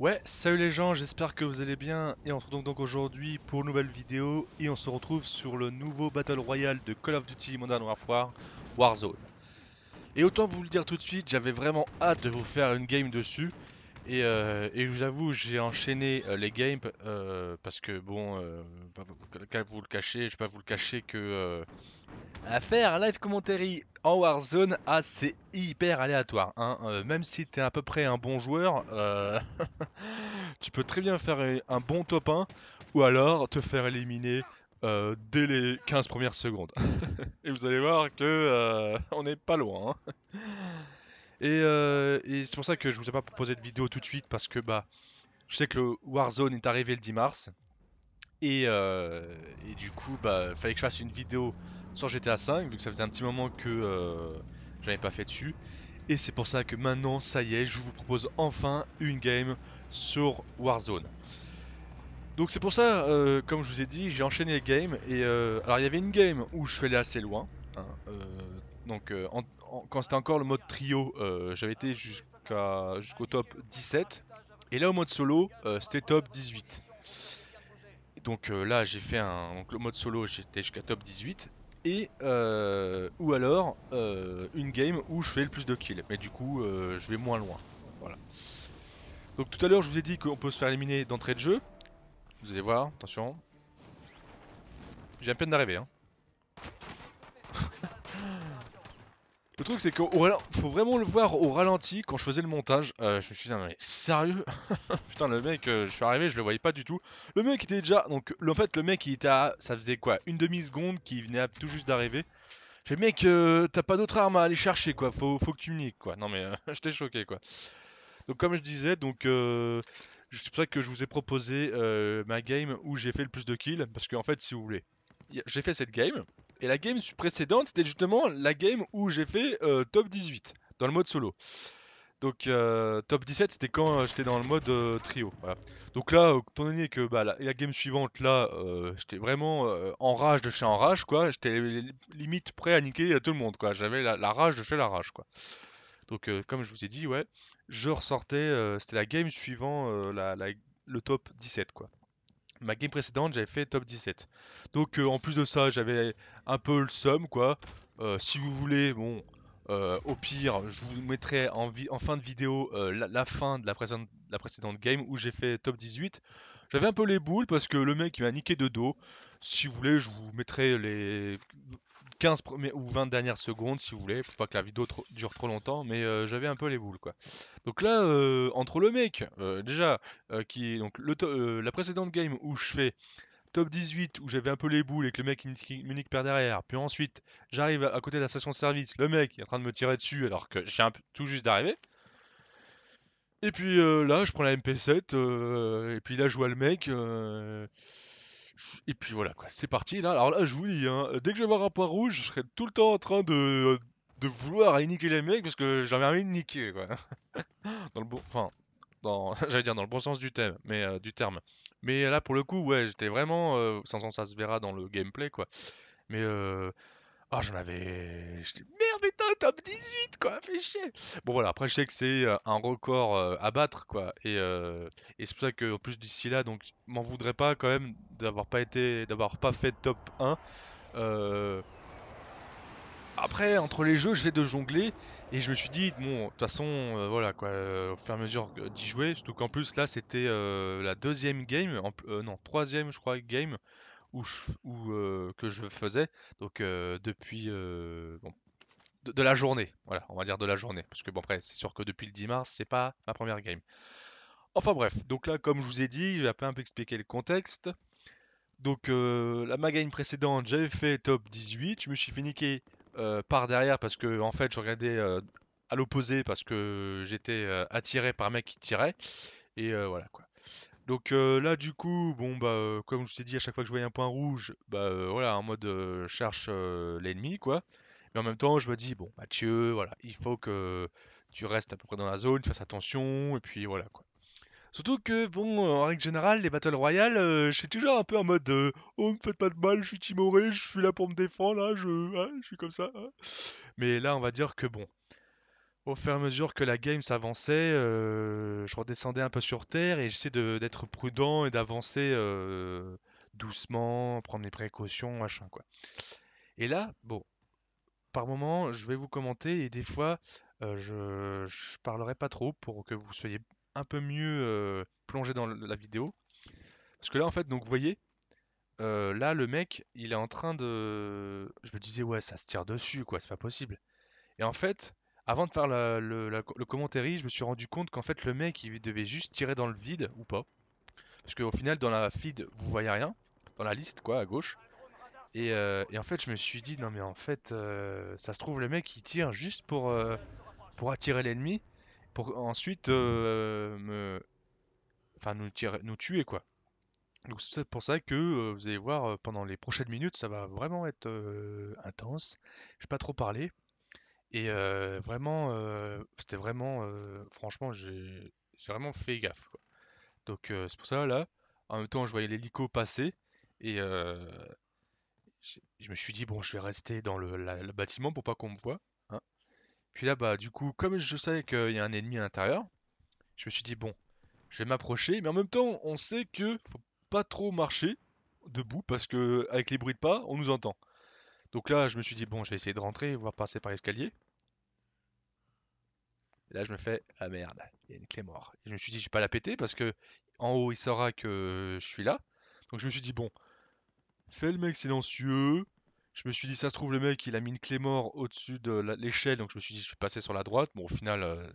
Ouais, salut les gens, j'espère que vous allez bien et on se retrouve donc aujourd'hui pour une nouvelle vidéo et on se retrouve sur le nouveau Battle Royale de Call of Duty Modern Warfare, Warzone. Et autant vous le dire tout de suite, j'avais vraiment hâte de vous faire une game dessus et je vous avoue, j'ai enchaîné les games parce que bon, vous le cacher, je vais pas vous le cacher que à faire un live commentary en Warzone, c'est hyper aléatoire, hein. Même si t'es à peu près un bon joueur, tu peux très bien faire un bon top 1 ou alors te faire éliminer dès les 15 premières secondes. Et vous allez voir que on n'est pas loin, hein. Et c'est pour ça que je vous ai pas proposé de vidéo tout de suite parce que bah je sais que le Warzone est arrivé le 10 mars et du coup bah fallait que je fasse une vidéo sur GTA 5 vu que ça faisait un petit moment que j'avais pas fait dessus. Et c'est pour ça que maintenant, ça y est, je vous propose enfin une game sur Warzone. Donc c'est pour ça, comme je vous ai dit, j'ai enchaîné les games. Et alors il y avait une game où je suis allé assez loin, hein, quand c'était encore le mode trio, j'avais été jusqu'au top 17. Et là au mode solo, c'était top 18. Donc là j'ai fait donc le mode solo, j'étais jusqu'à top 18. Et ou alors une game où je fais le plus de kills. Mais du coup, je vais moins loin. Voilà. Donc tout à l'heure, je vous ai dit qu'on peut se faire éliminer d'entrée de jeu. Vous allez voir, attention. J'ai à peine d'arriver, hein. Le truc, c'est qu'il faut vraiment le voir au ralenti quand je faisais le montage. Je me suis dit, non, mais sérieux? Putain, le mec, je suis arrivé, je le voyais pas du tout. Le mec était déjà. Donc, en fait, le mec, il était à. Ça faisait quoi? Une demi-seconde qu'il venait tout juste d'arriver. J'ai dit, mec, t'as pas d'autre arme à aller chercher, quoi. Faut que tu me niques, quoi. Non, mais j'étais choqué, quoi. Donc, comme je disais, c'est pour ça que je vous ai proposé ma game où j'ai fait le plus de kills. Parce qu'en fait, si vous voulez, j'ai fait cette game. Et la game précédente, c'était justement la game où j'ai fait top 18 dans le mode solo. Donc top 17, c'était quand j'étais dans le mode trio. Voilà. Donc là, étant donné que bah, la game suivante, là, j'étais vraiment en rage de chez en rage, quoi. J'étais limite prêt à niquer tout le monde, quoi. J'avais la rage de chez la rage, quoi. Donc comme je vous ai dit, ouais, je ressortais, c'était la game suivant le top 17, quoi. Ma game précédente, j'avais fait top 17. Donc en plus de ça, j'avais un peu le seum, quoi. Si vous voulez, bon, au pire, je vous mettrai en fin de vidéo la fin de la précédente game où j'ai fait top 18. J'avais un peu les boules parce que le mec il m'a niqué de dos. Si vous voulez, je vous mettrai les 15 premières ou 20 dernières secondes si vous voulez, pour pas que la vidéo dure trop longtemps, mais j'avais un peu les boules, quoi. Donc là, entre le mec, déjà, qui est donc la précédente game où je fais top 18, où j'avais un peu les boules et que le mec il me nique par derrière, puis ensuite j'arrive à côté de la station de service, le mec est en train de me tirer dessus alors que j'ai tout juste d'arriver. Et puis là, je prends la MP7, et puis là, je vois le mec, et puis voilà quoi, c'est parti là. Alors là, je vous dis, hein, dès que je vais voir un point rouge, je serai tout le temps en train de vouloir aller niquer les mecs parce que j'avais envie de niquer quoi. Dans le bon, enfin, j'allais dire dans le bon sens du thème, mais du terme. Mais là, pour le coup, ouais, j'étais vraiment, ça se verra dans le gameplay, quoi. Mais j'en avais, j'étais merde, putain, top 18, quoi, fais chier. Bon voilà, après je sais que c'est un record à battre, quoi, et c'est pour ça que en plus d'ici là, donc m'en voudrais pas quand même d'avoir pas fait top 1. Euh, Après, entre les jeux, j'essaie de jongler et je me suis dit, bon, de toute façon, voilà quoi, au fur et à mesure d'y jouer, surtout qu'en plus là, c'était la deuxième game, non, troisième, je crois, game que je faisais, donc depuis bon, de la journée, voilà, on va dire de la journée, parce que bon, après, c'est sûr que depuis le 10 mars, c'est pas ma première game. Enfin bref, donc là, comme je vous ai dit, j'ai un peu expliqué le contexte. Donc ma game précédente, j'avais fait top 18, je me suis fait niquer par derrière parce que en fait je regardais à l'opposé parce que j'étais attiré par un mec qui tirait et voilà quoi. Donc là du coup, bon bah comme je t'ai dit à chaque fois que je voyais un point rouge, bah voilà, en mode cherche l'ennemi quoi. Mais en même temps je me dis bon Mathieu, voilà, il faut que tu restes à peu près dans la zone, tu fasses attention et puis voilà quoi. Surtout que, bon, en règle générale, les Battle Royale, je suis toujours un peu en mode oh, me faites pas de mal, je suis timoré, je suis là pour me défendre, là, je suis comme ça, hein. Mais là, on va dire que bon. Au fur et à mesure que la game s'avançait, je redescendais un peu sur terre et j'essaie d'être prudent et d'avancer doucement, prendre mes précautions, machin quoi. Et là, bon, par moment, je vais vous commenter et des fois, je parlerai pas trop pour que vous soyez un peu mieux plongé dans la vidéo. Parce que là, en fait, donc vous voyez, là, le mec, il est en train de. Je me disais, ouais, ça se tire dessus, quoi, c'est pas possible. Et en fait, avant de faire le commentaire, je me suis rendu compte qu'en fait, le mec, il devait juste tirer dans le vide ou pas. Parce qu'au final, dans la feed, vous voyez rien. Dans la liste, quoi, à gauche. Et en fait, je me suis dit, non, mais en fait, ça se trouve, le mec, il tire juste pour attirer l'ennemi, pour ensuite enfin, nous tuer, quoi. Donc c'est pour ça que vous allez voir pendant les prochaines minutes, ça va vraiment être intense. Je vais pas trop parler. Et vraiment, c'était vraiment, franchement, j'ai vraiment fait gaffe, quoi. Donc c'est pour ça là, en même temps, je voyais l'hélico passer et je me suis dit bon, je vais rester dans le bâtiment pour pas qu'on me voie, hein. Puis là, bah du coup, comme je savais qu'il y a un ennemi à l'intérieur, je me suis dit bon, je vais m'approcher, mais en même temps, on sait que faut pas trop marcher debout parce que avec les bruits de pas, on nous entend. Donc là, je me suis dit bon, je vais essayer de rentrer, voire passer par l'escalier. Et là, je me fais, ah merde, il y a une clé mort. Et je me suis dit, je vais pas la péter parce que en haut, il saura que je suis là. Donc je me suis dit, bon, fais le mec silencieux. Je me suis dit, ça se trouve, le mec, il a mis une clé mort au-dessus de l'échelle. Donc je me suis dit, je vais passer sur la droite. Bon, au final,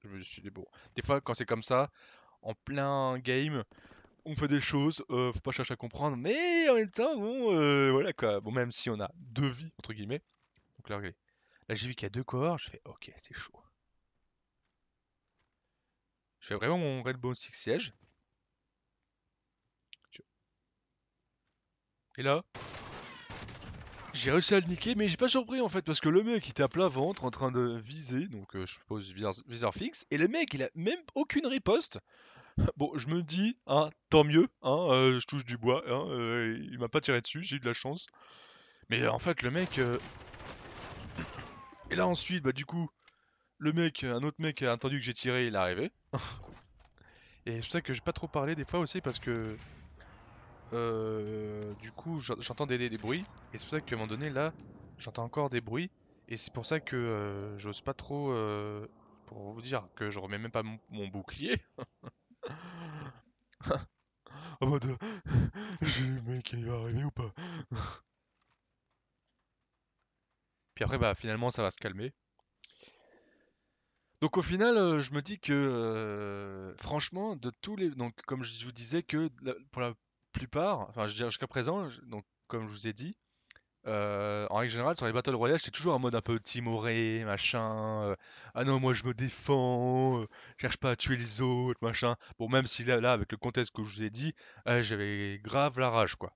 je me suis dit, bon, des fois, quand c'est comme ça, en plein game, on fait des choses, faut pas chercher à comprendre. Mais en même temps, bon, voilà quoi. Bon, même si on a deux vies, entre guillemets. Donc là, regardez. Là, j'ai vu qu'il y a deux cohorts. Je fais, ok, c'est chaud. Je fais vraiment mon Rainbow Six Siege. Et là, j'ai réussi à le niquer, mais j'ai pas surpris en fait, parce que le mec était à plat ventre en train de viser, donc je suppose viseur fixe, et le mec il a même aucune riposte. Bon, je me dis, hein, tant mieux, hein, je touche du bois, hein, il m'a pas tiré dessus, j'ai eu de la chance. Mais en fait, le mec. Et là ensuite, bah du coup, le mec, un autre mec a entendu que j'ai tiré, il est arrivé. Et c'est pour ça que j'ai pas trop parlé des fois aussi, parce que du coup, j'entends des bruits, et c'est pour ça qu'à un moment donné, là, j'entends encore des bruits, et c'est pour ça que j'ose pas trop, pour vous dire que je remets même pas mon bouclier. En mode, j'ai le mec, il va arriver ou pas? Puis après, bah finalement, ça va se calmer. Donc au final, je me dis que, franchement, de tous les... Donc comme je vous disais que pour la plupart, enfin je dirais jusqu'à présent, donc comme je vous ai dit, en règle générale, sur les Battle Royale, j'étais toujours en mode un peu timoré, machin. Ah non, moi je me défends, je cherche pas à tuer les autres, machin. Bon, même si là, avec le contexte que je vous ai dit, j'avais grave la rage, quoi.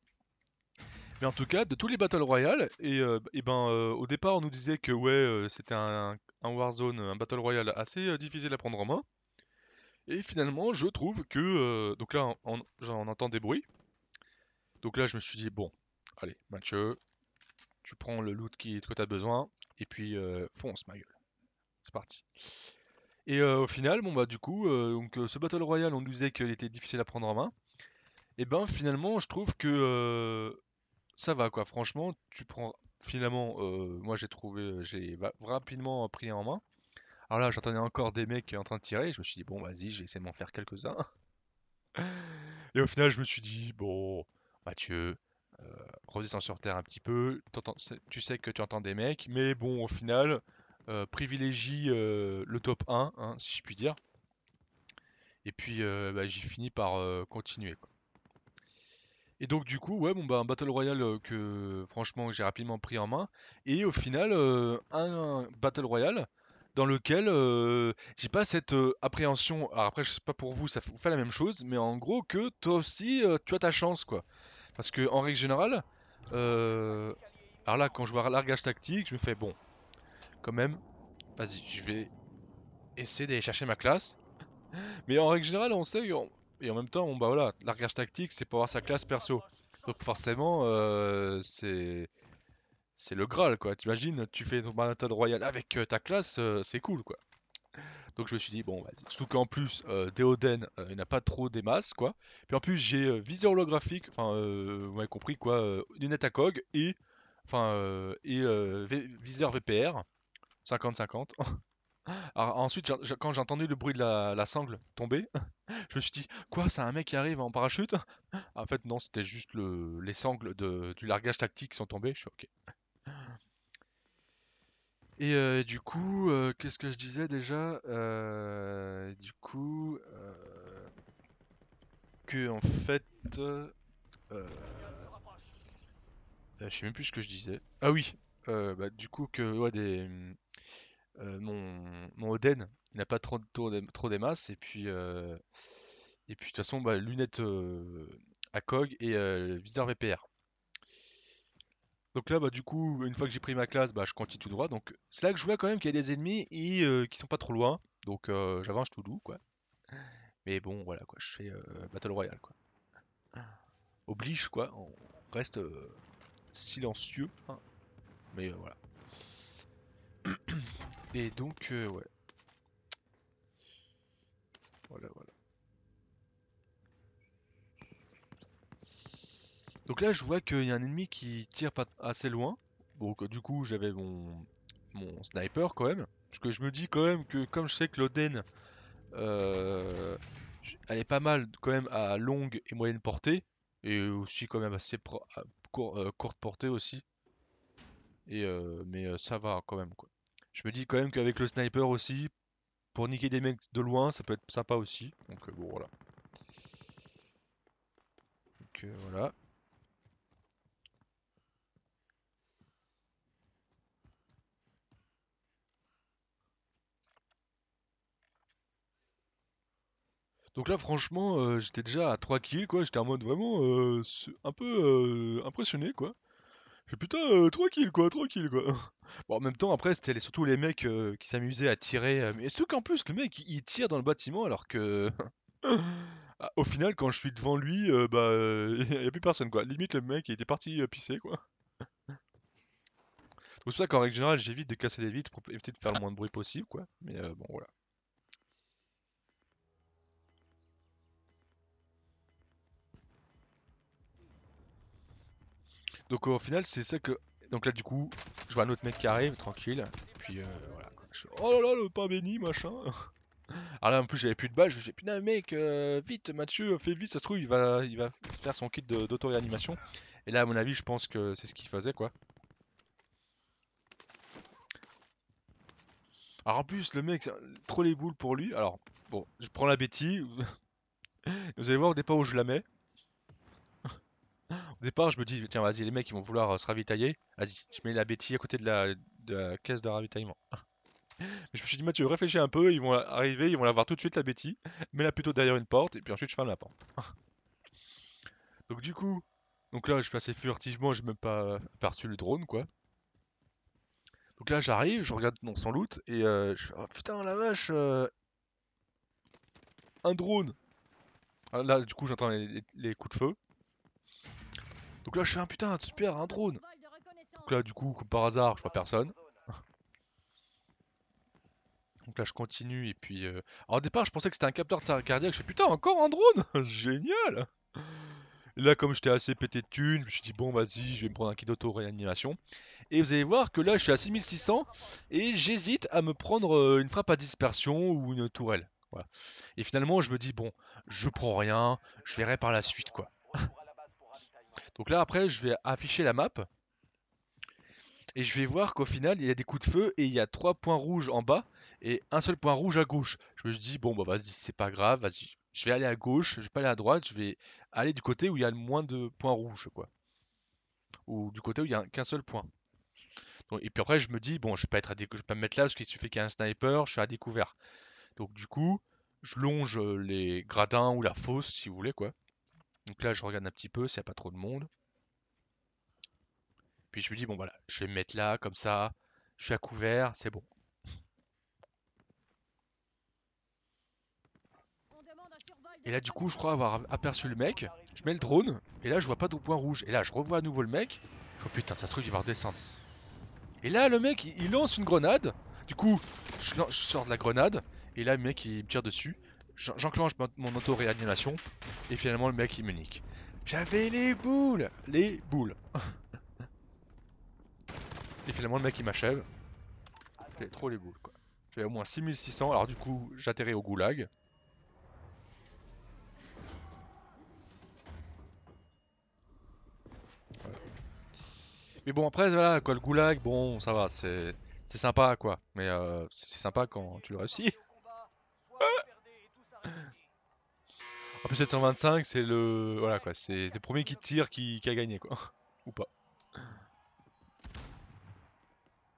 Mais en tout cas, de tous les Battle Royale, et ben, au départ, on nous disait que ouais, c'était un Warzone, un Battle Royale assez difficile à prendre en main. Et finalement, je trouve que. Donc là, j'en entends des bruits. Donc là, je me suis dit, bon, allez, Mathieu, tu prends le loot que tu as besoin, et puis fonce ma gueule. C'est parti. Et au final, bon bah du coup, donc, ce Battle Royale, on nous disait qu'il était difficile à prendre en main. Et ben finalement, je trouve que ça va quoi. Franchement, tu prends. Finalement, moi j'ai trouvé, rapidement pris en main. Alors là, j'entendais encore des mecs en train de tirer. Je me suis dit, bon, vas-y, j'ai essayé de m'en faire quelques-uns. Et au final, je me suis dit, bon, Mathieu, redescends sur terre un petit peu. Tu sais que tu entends des mecs, mais bon, au final, privilégie le top 1, hein, si je puis dire. Et puis, bah, j'ai fini par continuer, quoi. Et donc, du coup, ouais, bon, bah, un Battle Royale que franchement, j'ai rapidement pris en main. Et au final, un Battle Royale dans lequel j'ai pas cette appréhension. Alors après, je sais pas pour vous, ça vous fait la même chose, mais en gros, que toi aussi, tu as ta chance, quoi. Parce que en règle générale, euh, alors là, quand je vois largage tactique, je me fais bon, quand même, vas-y, je vais essayer d'aller chercher ma classe. Mais en règle générale, on sait, et en même temps, bah voilà, largage tactique, c'est pour avoir sa classe perso. Donc forcément, c'est le Graal, quoi. T'imagines, tu fais ton Battle Royale avec ta classe, c'est cool, quoi. Donc je me suis dit, bon, vas-y. Surtout qu'en plus, Déoden, il n'a pas trop des masses, quoi. Puis en plus, j'ai viseur holographique, enfin, vous m'avez compris, quoi, lunettes à cog et, enfin, viseur VPR, 50-50. Alors, ensuite, quand j'ai entendu le bruit de la sangle tomber, je me suis dit, quoi, c'est un mec qui arrive en parachute? En fait, non, c'était juste les sangles du largage tactique qui sont tombées. Je suis ok. Et du coup, qu'est-ce que je disais déjà? Du coup, que en fait, je sais même plus ce que je disais. Ah oui, bah, du coup que ouais, mon Oden il n'a pas trop des masses et puis de toute façon bah, lunettes à cog et viseur VPR. Donc là bah du coup une fois que j'ai pris ma classe bah je continue tout droit. Donc c'est là que je vois quand même qu'il y a des ennemis et qui sont pas trop loin. Donc j'avance tout doux quoi. Mais bon voilà quoi, je fais Battle Royale quoi. Oblige quoi, on reste silencieux, hein. Mais voilà. Et donc ouais, voilà voilà. Donc là, je vois qu'il y a un ennemi qui tire pas assez loin. Donc du coup, j'avais mon sniper quand même. Parce que je me dis quand même que comme je sais que l'Oden, elle est pas mal quand même à longue et moyenne portée. Et aussi quand même assez à courte portée aussi. Et, mais ça va quand même quoi. Je me dis quand même qu'avec le sniper aussi, pour niquer des mecs de loin, ça peut être sympa aussi. Donc bon voilà. Donc voilà. Donc là, franchement, j'étais déjà à 3 kills, quoi. J'étais en mode vraiment un peu impressionné, quoi. Je fais putain, 3 kills, quoi, 3 kills, quoi. Bon, en même temps, après, c'était surtout les mecs qui s'amusaient à tirer. Mais surtout qu'en plus, le mec, il tire dans le bâtiment alors que. Ah, au final, quand je suis devant lui, bah, y a plus personne, quoi. Limite, le mec, il était parti pisser, quoi. C'est pour ça qu'en règle générale, j'évite de casser les vitres pour éviter de faire le moins de bruit possible, quoi. Mais bon, voilà. Donc au final, c'est ça que. Donc là, du coup, je vois un autre mec qui arrive, tranquille. Et puis voilà. Quoi. Oh là là, le pain béni, machin. Alors là, en plus, j'avais plus de balles. Je me dis, putain, mec, vite, Mathieu, fais vite. Ça se trouve, il va faire son kit d'auto-réanimation. Et là, à mon avis, je pense que c'est ce qu'il faisait, quoi. Alors en plus, le mec, trop les boules pour lui. Alors, bon, je prends la bêtise. Vous allez voir au départ où je la mets. Au départ, je me dis, tiens, vas-y, les mecs, ils vont vouloir se ravitailler. Vas-y, je mets la bêtise à côté de la caisse de ravitaillement. Mais je me suis dit, Mathieu, réfléchis un peu, ils vont arriver, ils vont la voir tout de suite la bêtise, mets-la plutôt derrière une porte, et puis ensuite je ferme la porte. Donc du coup, donc là je passais furtivement, j'ai même pas aperçu le drone quoi. Donc là j'arrive, je regarde dans son loot, et oh, putain la vache, un drone! Ah, là du coup j'entends les coups de feu. Donc là je fais un putain, super, un drone! Donc là du coup, comme par hasard, je vois personne. Donc là je continue, et puis... Alors au départ je pensais que c'était un capteur cardiaque, je fais putain, encore un drone! Génial! Et là, comme j'étais assez pété de thunes, je me suis dit, bon, vas-y, je vais me prendre un kit d'auto-réanimation. Et vous allez voir que là, je suis à 6600 et j'hésite à me prendre une frappe à dispersion ou une tourelle. Voilà. Et finalement, je me dis, bon, je prends rien, je verrai par la suite, quoi. Donc là, après, je vais afficher la map et je vais voir qu'au final, il y a des coups de feu et il y a 3 points rouges en bas et un seul point rouge à gauche. Je me dis, bon, bah, vas-y, c'est pas grave, vas-y. Je vais aller à gauche, je vais pas aller à droite, je vais aller du côté où il y a le moins de points rouges, quoi. Ou du côté où il y a qu'un seul point. Donc, et puis après, je me dis, bon, je vais pas me mettre là parce qu'il suffit qu'il y ait un sniper, je suis à découvert. Donc du coup, je longe les gradins ou la fosse, si vous voulez, quoi. Donc là, je regarde un petit peu s'il n'y a pas trop de monde. Puis je me dis, bon, voilà, je vais me mettre là, comme ça, je suis à couvert, c'est bon. Et là, du coup, je crois avoir aperçu le mec. Je mets le drone, et là, je vois pas de point rouge. Et là, je revois à nouveau le mec. Oh putain, ça se trouve, il va redescendre. Et là, le mec, il lance une grenade. Du coup, je sors de la grenade. Et là, le mec, il me tire dessus. J'enclenche mon auto-réanimation. Et finalement, le mec, il me nique. J'avais les boules. Les boules. Et finalement, le mec, il m'achève. J'avais trop les boules, quoi. J'avais au moins 6600. Alors, du coup, j'atterris au goulag. Voilà. Mais bon, après, voilà, quoi, le goulag, bon, ça va, c'est sympa, quoi. Mais c'est sympa quand tu le réussis. En plus, 725, c'est le. Voilà, quoi, c'est le premier qui tire qui a gagné, quoi. Ou pas.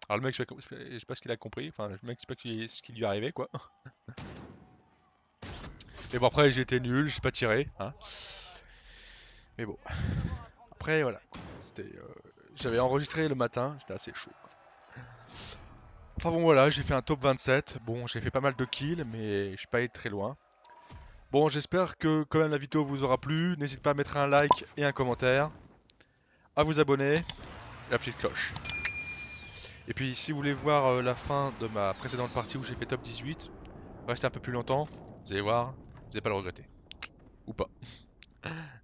Alors, le mec, je sais pas ce qu'il a compris. Enfin, le mec, je sais pas ce qui lui est arrivé, quoi. Mais bon, après, j'ai été nul, j'ai pas tiré, hein. Mais bon. Après, voilà. C'était. J'avais enregistré le matin, c'était assez chaud. Enfin bon voilà, j'ai fait un top 27. Bon, j'ai fait pas mal de kills, mais je suis pas allé très loin. Bon, j'espère que quand même la vidéo vous aura plu. N'hésitez pas à mettre un like et un commentaire, à vous abonner, et la petite cloche. Et puis si vous voulez voir la fin de ma précédente partie où j'ai fait top 18, restez un peu plus longtemps, vous allez voir, vous n'allez pas le regretter. Ou pas.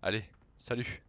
Allez, salut!